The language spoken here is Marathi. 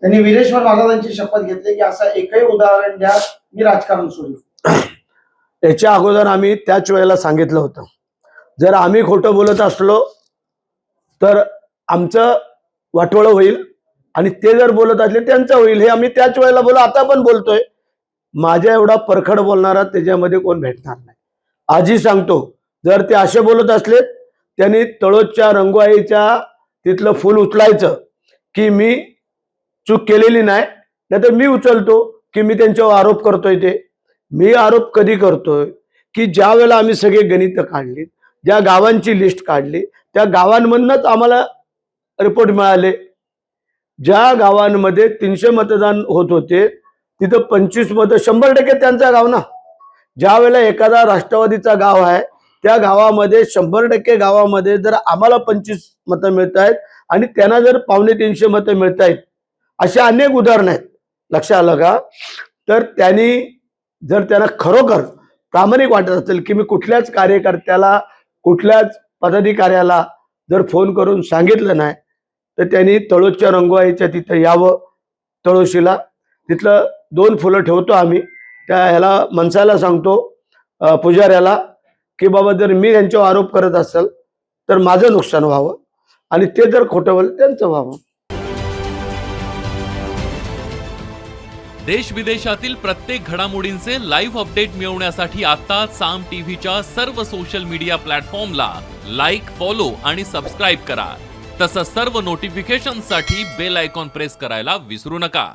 त्यांनी वीरेश्वर महाराजांची शपथ घेतली की असं एकही उदाहरण द्या मी राजकारण सोडेल. याच्या अगोदर आम्ही त्याच वेळेला सांगितलं होतं, जर आम्ही खोटं बोलत असलो तर आमचं वाटोळं होईल आणि ते जर बोलत असले त्यांचं होईल, हे आम्ही त्याच वेळेला बोललो, आता पण बोलतोय. माझ्या एवढा परखड बोलणारा त्याच्यामध्ये कोण भेटणार नाही. आजही सांगतो, जर ते असे बोलत असले त्यांनी तळोजच्या रंगवाईच्या तिथलं फुल उचलायचं की मी चूक केलेली नाही, नाहीतर मी उचलतो की मी त्यांच्यावर आरोप करतोय. ते मी आरोप कधी करतोय की ज्या वेळेला आम्ही सगळे गणित काढली, ज्या गावांची लिस्ट काढली, त्या गावांमधूनच आम्हाला रिपोर्ट मिळाले. ज्या गावांमध्ये 300 मतदान होत होते तिथं 25 मतं 100% त्यांचं गाव ना. ज्या वेळेला एखादा राष्ट्रवादीचा गाव आहे त्या गावामध्ये 100% गावामध्ये जर आम्हाला 25 मतं मिळत आहेत आणि त्यांना जर 250 मतं मिळत आहेत, अशा अनेक उदाहरणं आहेत. लक्षात आलं का? तर त्यांना खरोखर प्रामाणिक वाटत असेल की मी कुठल्याच कार्यकर्त्याला कुठल्याच पदाधिकाऱ्याला जर फोन करून सांगितलं नाही तर त्यांनी तळोजच्या रंगवाईच्या तिथं यावं. तळोशीला तिथलं 2 फुलं ठेवतो आम्ही. त्या ह्याला मनसाला सांगतो पुजाऱ्याला की बाबा जर मी यांच्यावर आरोप करत असेल तर माझं नुकसान व्हावं आणि ते जर खोटं बोललं त्यांचं व्हावं. देश विदेशातील प्रत्येक घडामोडींचे लाईव्ह अपडेट मिळवण्यासाठी आता साम टीव्हीच्या सर्व सोशल मीडिया प्लॅटफॉर्मला लाईक, फॉलो आणि सबस्क्राईब करा. तसंच सर्व नोटिफिकेशनसाठी बेल आयकॉन प्रेस करायला विसरू नका.